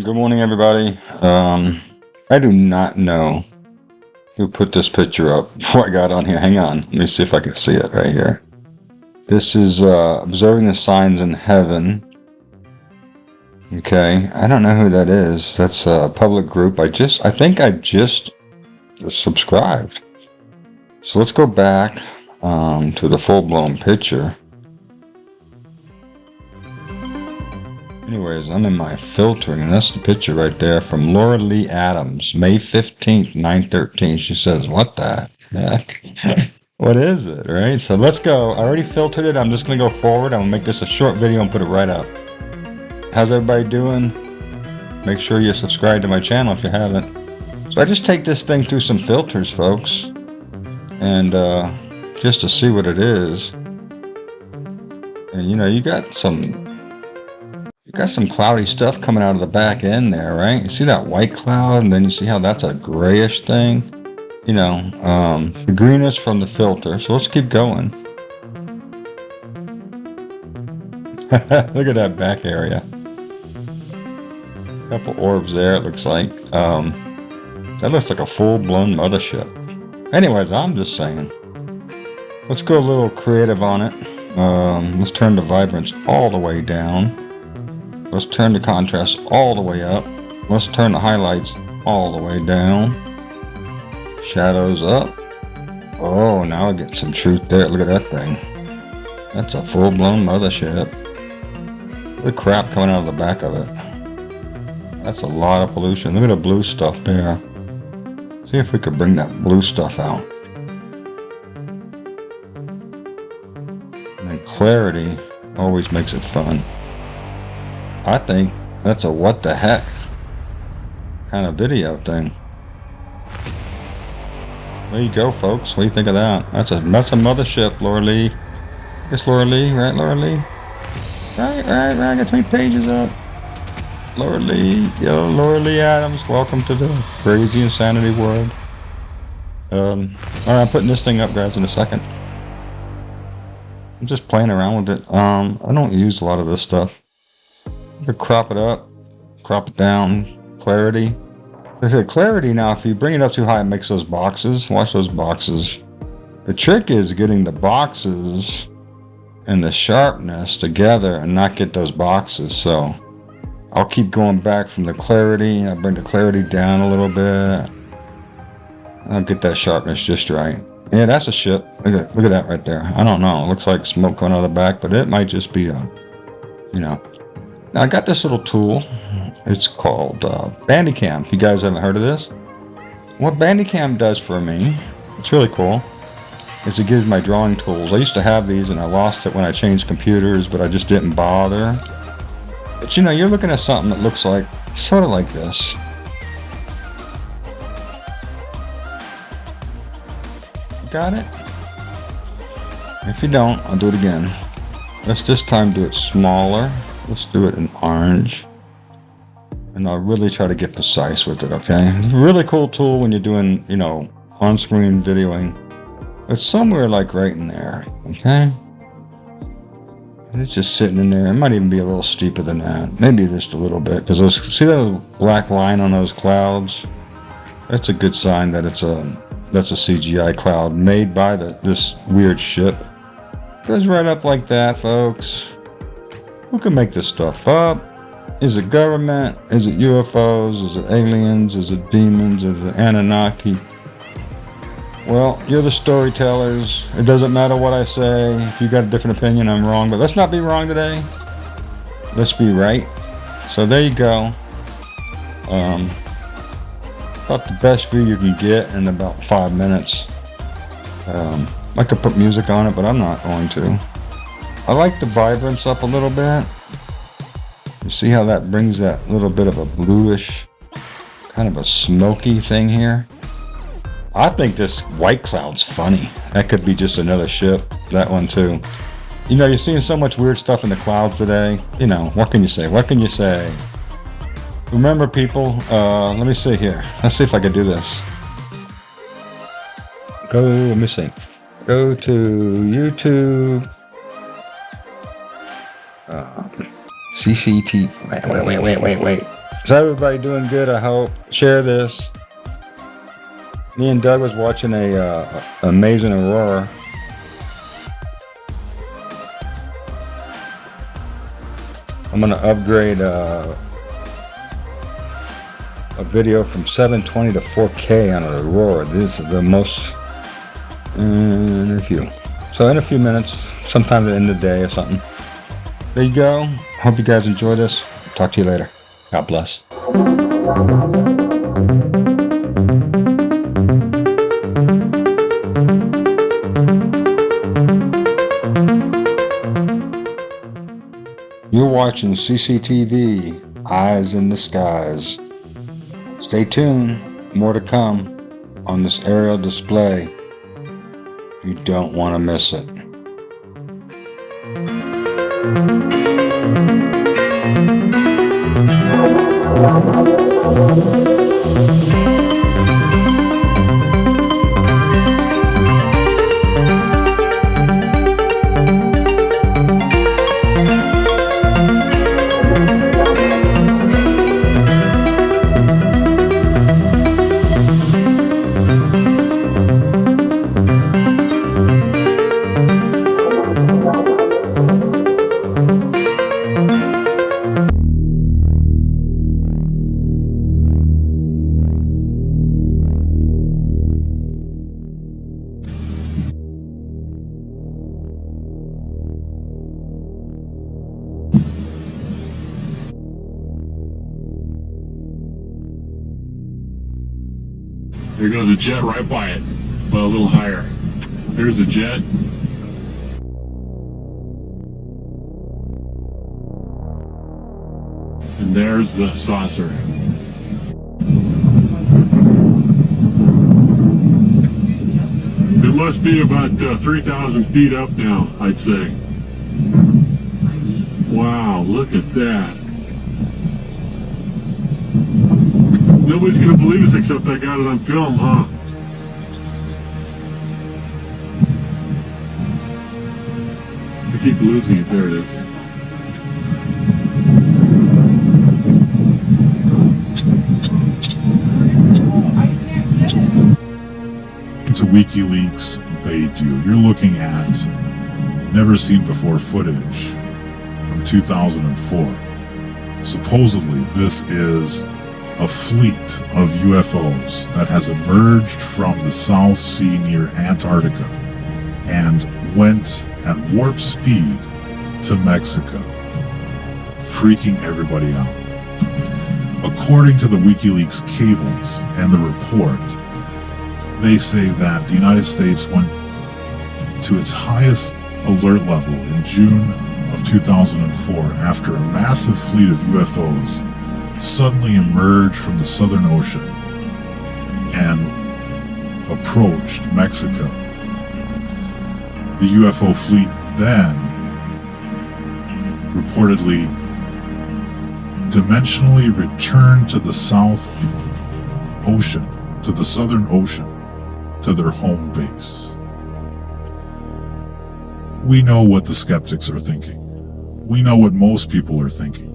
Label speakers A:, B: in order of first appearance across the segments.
A: Good morning, everybody. I do not know who put this picture up before I got on here. Hang on. Let me see if I can see it right here. This is observing the signs in heaven. Okay. I don't know who that is. That's a public group. I think I just subscribed. So let's go back to the full-blown picture. Anyways, I'm in my filtering, and that's the picture right there from Laura Lee Adams, May 15th, 9/13. She says, what the heck? What is it, right? So let's go. I already filtered it. I'm just going to go forward. I'm going to make this a short video and put it right up. How's everybody doing? Make sure you subscribe to my channel if you haven't. So I just take this thing through some filters, folks, and just to see what it is. And, you know, you got some cloudy stuff coming out of the back end there, right? You see that white cloud, and then you see how that's a grayish thing? You know, the green is from the filter, so let's keep going. Look at that back area. Couple orbs there, it looks like. That looks like a full-blown mothership. Anyways, I'm just saying. Let's go a little creative on it. Let's turn the vibrance all the way down. Let's turn the contrast all the way up. Let's turn the highlights all the way down. Shadows up. Oh, now I get some truth there. Look at that thing. That's a full-blown mothership. The crap coming out of the back of it. That's a lot of pollution. Look at the blue stuff there. See if we could bring that blue stuff out. And then clarity always makes it fun. I think that's a what the heck kind of video thing. There you go, folks. What do you think of that? That's a mothership, Laura Lee. It's Laura Lee, right, Laura Lee? Right. Got 20 pages up. Laura Lee, yo, Laura Lee Adams. Welcome to the crazy insanity world. Alright, I'm putting this thing up, guys, in a second. I'm just playing around with it. I don't use a lot of this stuff. You could crop it up, crop it down, clarity. The clarity now, if you bring it up too high, it makes those boxes. Watch those boxes. The trick is getting the boxes and the sharpness together and not get those boxes. So I'll keep going back from the clarity. I bring the clarity down a little bit. I'll get that sharpness just right. Yeah, that's a ship. Look at that right there. I don't know. It looks like smoke coming out of the back, but it might just be a, you know. Now I got this little tool. It's called Bandicam. If you guys haven't heard of this, what Bandicam does for me, it's really cool, is it gives my drawing tools. I used to have these and I lost it when I changed computers, but I just didn't bother. But you know, you're looking at something that looks like, sort of like this. Got it? If you don't, I'll do it again. Let's this time do it smaller. Let's do it in orange. And I'll really try to get precise with it, okay? It's a really cool tool when you're doing, you know, on-screen videoing. It's somewhere like right in there, okay? And it's just sitting in there. It might even be a little steeper than that. Maybe just a little bit. Because those, see that black line on those clouds? That's a good sign that that's a CGI cloud made by this weird ship. Goes right up like that, folks. Who can make this stuff up? Is it government? Is it UFOs? Is it aliens? Is it demons? Is it Anunnaki? Well, you're the storytellers. It doesn't matter what I say. If you got a different opinion, I'm wrong. But let's not be wrong today. Let's be right. So there you go. About the best view you can get in about 5 minutes. I could put music on it, but I'm not going to. I like the vibrance up a little bit. You see how that brings that little bit of a bluish, kind of a smoky thing here? I think this white cloud's funny. That could be just another ship. That one too. You know, you're seeing so much weird stuff in the clouds today. You know, what can you say? What can you say? Remember, people, let me see here. Let's see if I can do this. Let me see. Go to YouTube. CCT. Wait. Is everybody doing good? I hope. Share this. Me and Doug was watching a amazing aurora. I'm gonna upgrade a video from 720 to 4K on an aurora. This is the most in a few. So in a few minutes, sometime at the end of the day or something. There you go. Hope you guys enjoy this. Talk to you later. God bless. You're watching CCTV, Eyes in the Skies. Stay tuned, more to come on this aerial display. You don't want to miss it.
B: There goes a jet right by it, but a little higher. There's a jet. And there's the saucer. It must be about 3,000 feet up now, I'd say. Wow, look at that. Nobody's gonna believe us except I got it on film, huh? I keep losing it. There it is.
C: Into WikiLeaks, they do. You're looking at never seen before footage from 2004. Supposedly, this is a fleet of UFOs that has emerged from the South Sea near Antarctica and went at warp speed to Mexico, freaking everybody out. According to the WikiLeaks cables and the report, they say that the United States went to its highest alert level in June of 2004 after a massive fleet of UFOs suddenly emerged from the Southern Ocean and approached Mexico. The UFO fleet then reportedly dimensionally returned to the South Ocean, to the Southern Ocean, to their home base. We know what the skeptics are thinking. We know what most people are thinking.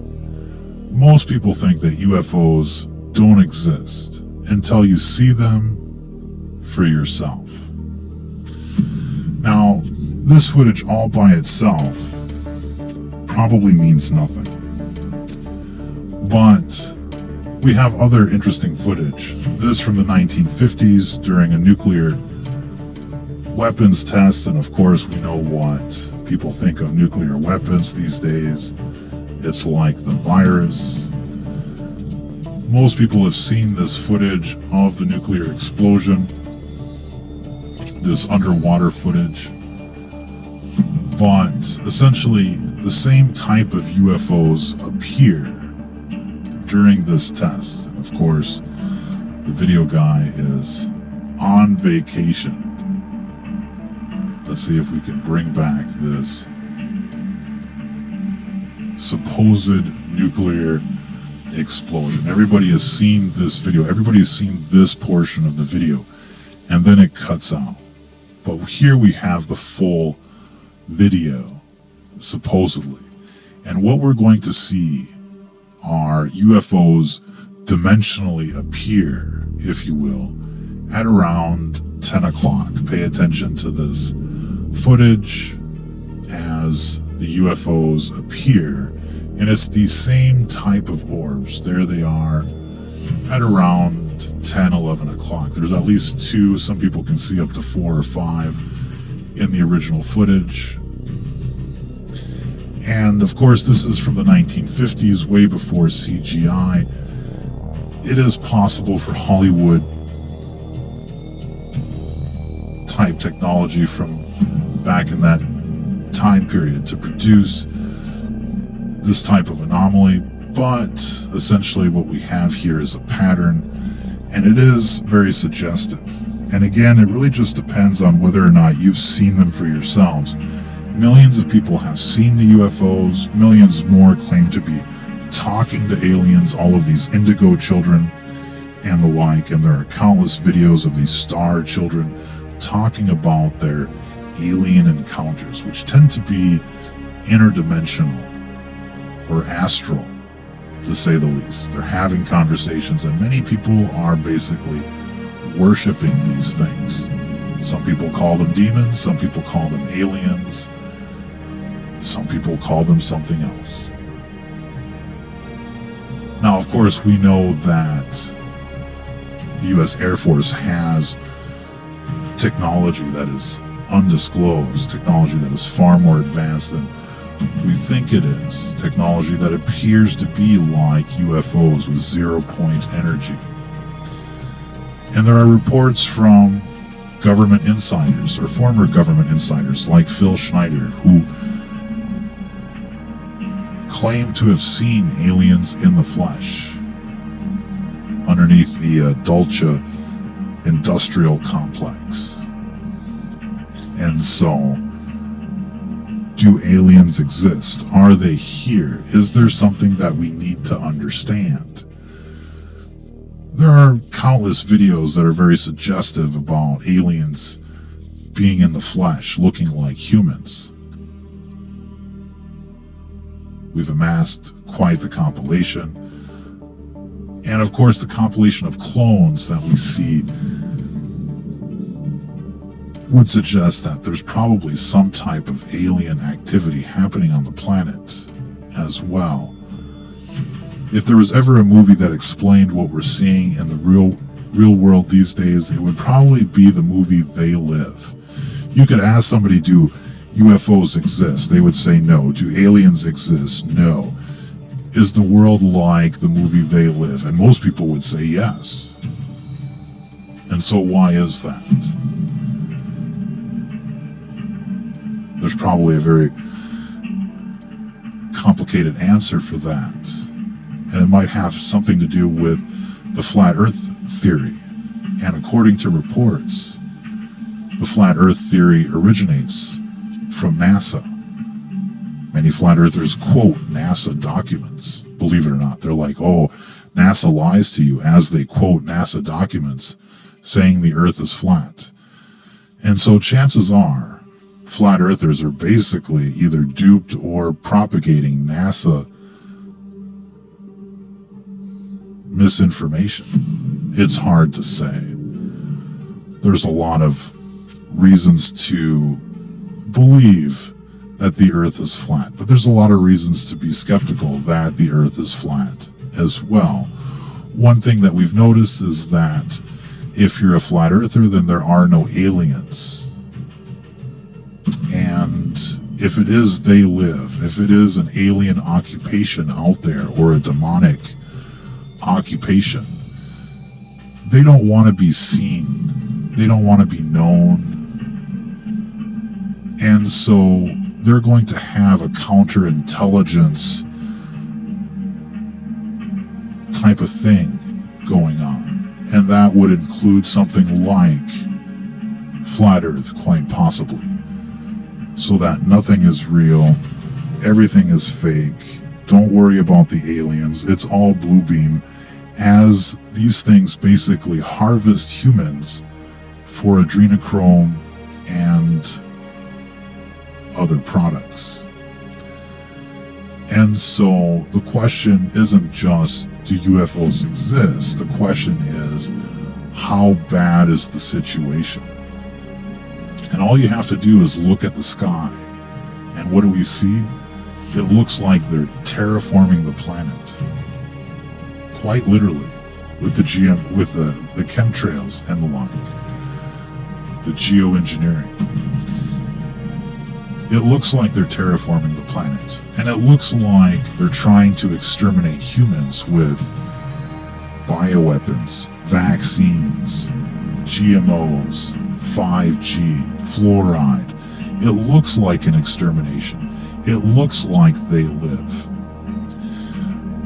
C: Most people think that UFOs don't exist until you see them for yourself. Now, this footage all by itself probably means nothing. But we have other interesting footage. This from the 1950s during a nuclear weapons test, and of course we know what people think of nuclear weapons these days. It's like the virus. Most people have seen this footage of the nuclear explosion, this underwater footage. But essentially, the same type of UFOs appear during this test. And of course, the video guy is on vacation. Let's see if we can bring back this supposed nuclear explosion. Everybody has seen this video. Everybody has seen this portion of the video. And then it cuts out. But here we have the full video, supposedly. And what we're going to see are UFOs dimensionally appear, if you will, at around 10 o'clock. Pay attention to this footage as the UFOs appear. And it's the same type of orbs. There they are at around 10, 11 o'clock. There's at least two. Some people can see up to 4 or 5 in the original footage. And of course, this is from the 1950s, way before CGI. It is possible for Hollywood type technology from back in that time period to produce this type of anomaly, but essentially what we have here is a pattern, and it is very suggestive. And again, it really just depends on whether or not you've seen them for yourselves. Millions of people have seen the UFOs, millions more claim to be talking to aliens, all of these indigo children and the like, and there are countless videos of these star children talking about their alien encounters, which tend to be interdimensional or astral, to say the least. They're having conversations, and many people are basically worshiping these things. Some people call them demons, some people call them aliens, some people call them something else. Now, of course, we know that the U.S. Air Force has technology that is undisclosed, technology that is far more advanced than we think it is, technology that appears to be like UFOs with 0-point energy. And there are reports from government insiders or former government insiders like Phil Schneider who claim to have seen aliens in the flesh underneath the Dulce industrial complex. And so, do aliens exist? Are they here? Is there something that we need to understand? There are countless videos that are very suggestive about aliens being in the flesh, looking like humans. We've amassed quite the compilation. And of course, the compilation of clones that we see would suggest that there's probably some type of alien activity happening on the planet as well. If there was ever a movie that explained what we're seeing in the real world these days, it would probably be the movie They Live. You could ask somebody, do UFOs exist? They would say no. Do aliens exist? No. Is the world like the movie They Live? And most people would say yes. And so why is that? There's probably a very complicated answer for that. And it might have something to do with the flat earth theory. And according to reports, the flat earth theory originates from NASA. Many flat earthers quote NASA documents. Believe it or not, they're like, oh, NASA lies to you, as they quote NASA documents saying the earth is flat. And so chances are flat earthers are basically either duped or propagating NASA misinformation. It's hard to say. There's a lot of reasons to believe that the Earth is flat. But there's a lot of reasons to be skeptical that the Earth is flat as well. One thing that we've noticed is that if you're a flat earther, then there are no aliens. And if it is, they live. If it is an alien occupation out there or a demonic occupation, they don't want to be seen. They don't want to be known. And so they're going to have a counterintelligence type of thing going on. And that would include something like flat Earth, quite possibly. So that nothing is real, everything is fake, don't worry about the aliens, it's all blue beam, as these things basically harvest humans for adrenochrome and other products. And so the question isn't just, do UFOs exist? The question is, how bad is the situation? And all you have to do is look at the sky. And what do we see? It looks like they're terraforming the planet. Quite literally. With the chemtrails and the like. The geoengineering. It looks like they're terraforming the planet. And it looks like they're trying to exterminate humans with bioweapons, vaccines, GMOs, 5G, fluoride. It looks like an extermination. It looks like they live.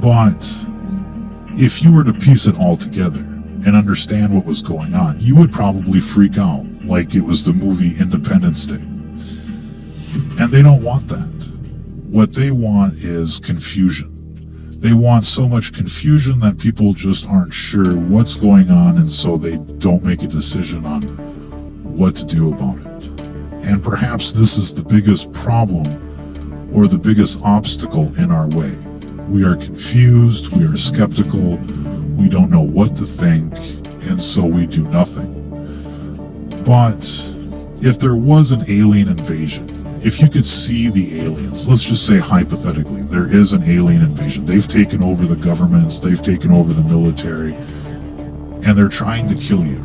C: But if you were to piece it all together and understand what was going on, you would probably freak out like it was the movie Independence Day. And they don't want that. What they want is confusion. They want so much confusion that people just aren't sure what's going on, and so they don't make a decision on what to do about it. And perhaps this is the biggest problem or the biggest obstacle in our way. We are confused, we are skeptical, we don't know what to think, and so we do nothing. But if there was an alien invasion, if you could see the aliens, let's just say hypothetically, there is an alien invasion. They've taken over the governments, they've taken over the military, and they're trying to kill you.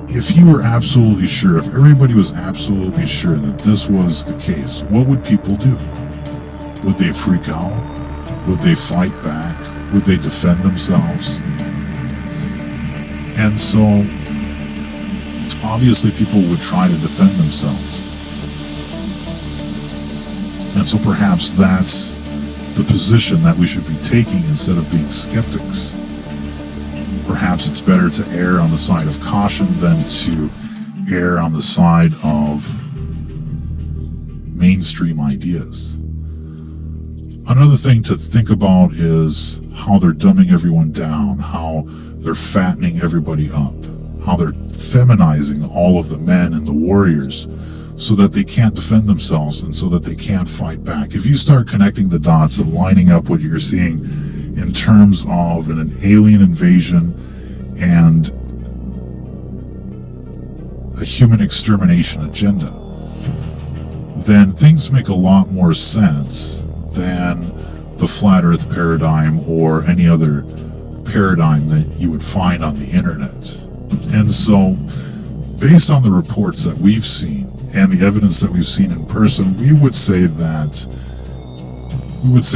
C: If you were absolutely sure, if everybody was absolutely sure that this was the case, what would people do? Would they freak out? Would they fight back? Would they defend themselves? And so, obviously people would try to defend themselves. And so perhaps that's the position that we should be taking instead of being skeptics. Perhaps it's better to err on the side of caution than to err on the side of mainstream ideas. Another thing to think about is how they're dumbing everyone down, how they're fattening everybody up, how they're feminizing all of the men and the warriors so that they can't defend themselves and so that they can't fight back. If you start connecting the dots and lining up what you're seeing in terms of an alien invasion and a human extermination agenda, then things make a lot more sense than the flat earth paradigm or any other paradigm that you would find on the internet. And so, based on the reports that we've seen and the evidence that we've seen in person, we would say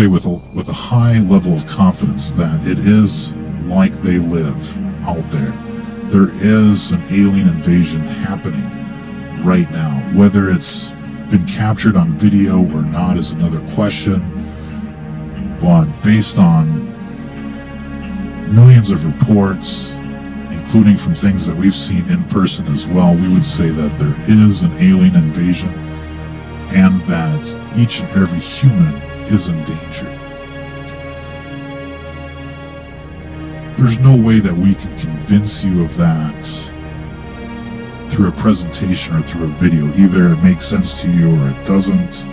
C: with a high level of confidence that it is like they live out there. There is an alien invasion happening right now. Whether it's been captured on video or not is another question. But based on millions of reports, including from things that we've seen in person as well, we would say that there is an alien invasion and that each and every human is in danger. There's no way that we can convince you of that through a presentation or through a video. Either it makes sense to you or it doesn't.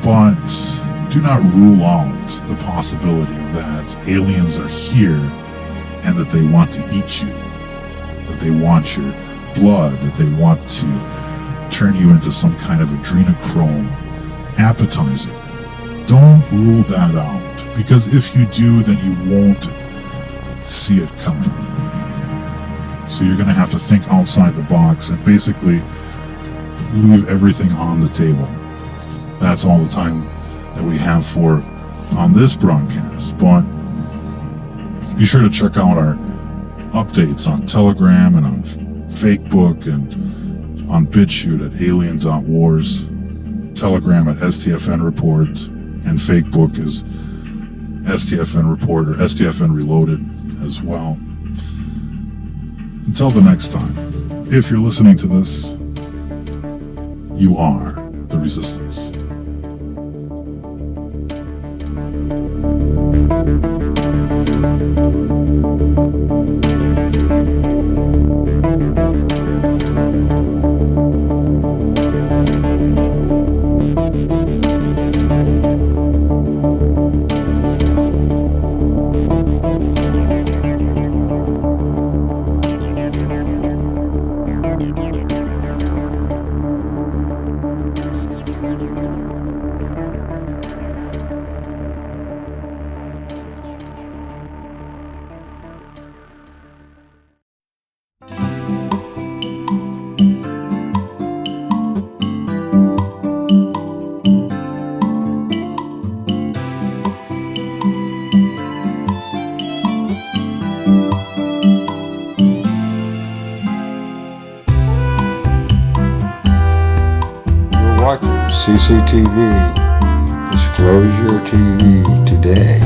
C: But do not rule out the possibility that aliens are here and that they want to eat you, that they want your blood, that they want to turn you into some kind of adrenochrome appetizer. Don't rule that out, because if you do, then you won't see it coming. So you're going to have to think outside the box and basically leave everything on the table. That's all the time that we have for on this broadcast, but be sure to check out our updates on Telegram and on Fakebook and on BitChute at alien.wars, Telegram at STFN Report, and Fakebook is STFN Report or STFN Reloaded as well. Until the next time, if you're listening to this, you are the Resistance.
A: CCTV, Disclosure TV today.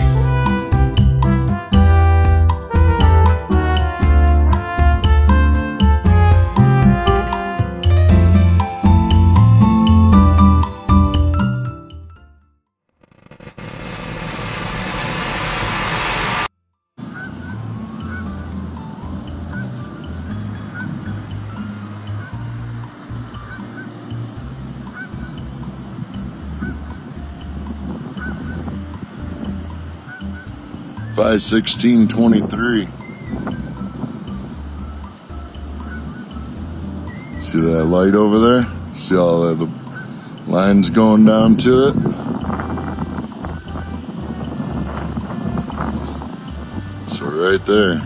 D: Five 1623. See that light over there? See all the lines going down to it? So right there.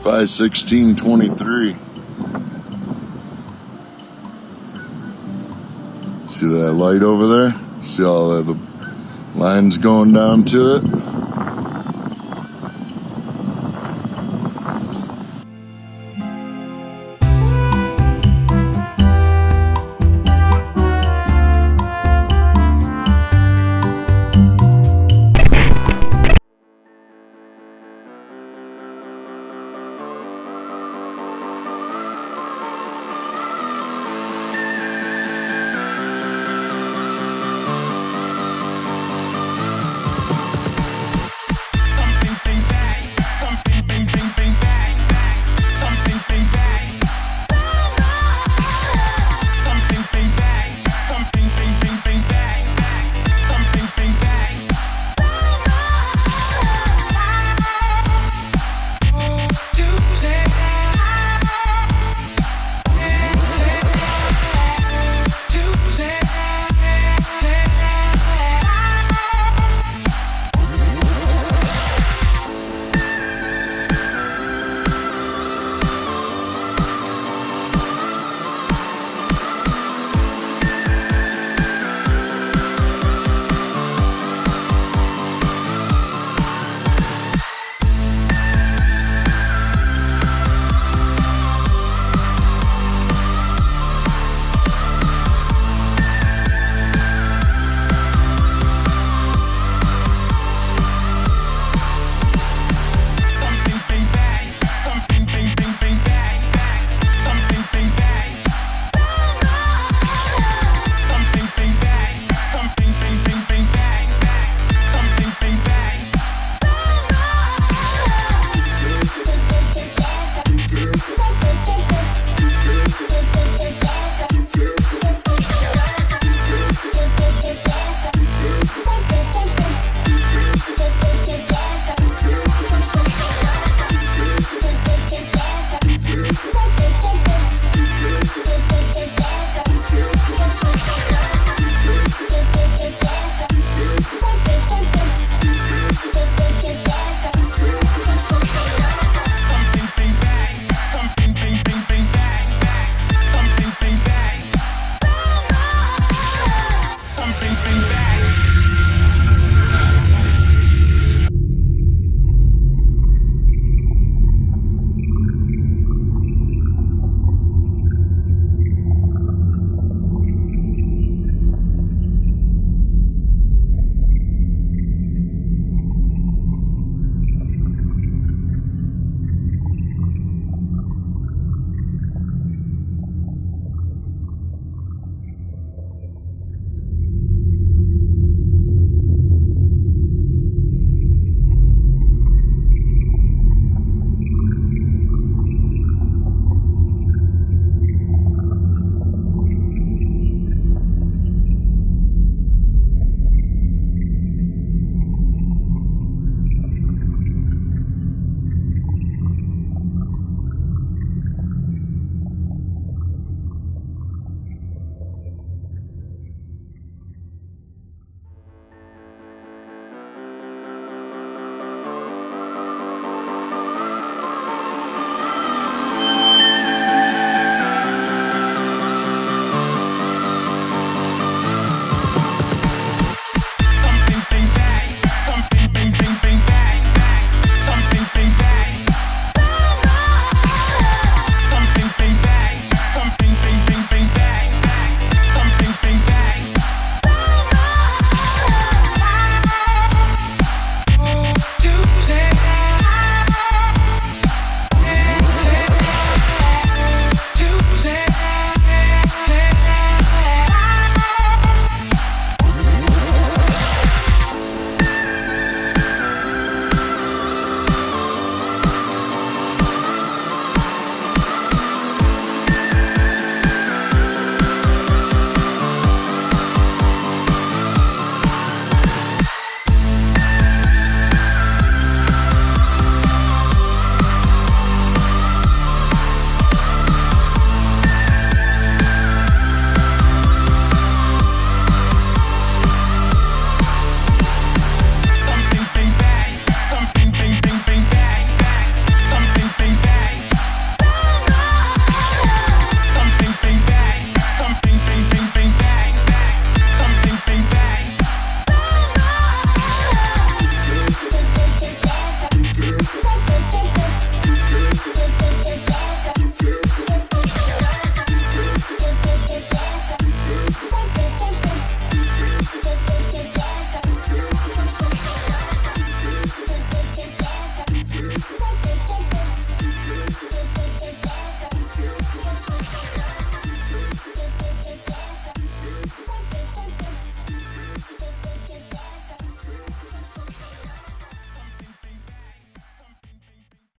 D: Five 1623. See that light over there? See all the lines going down to it?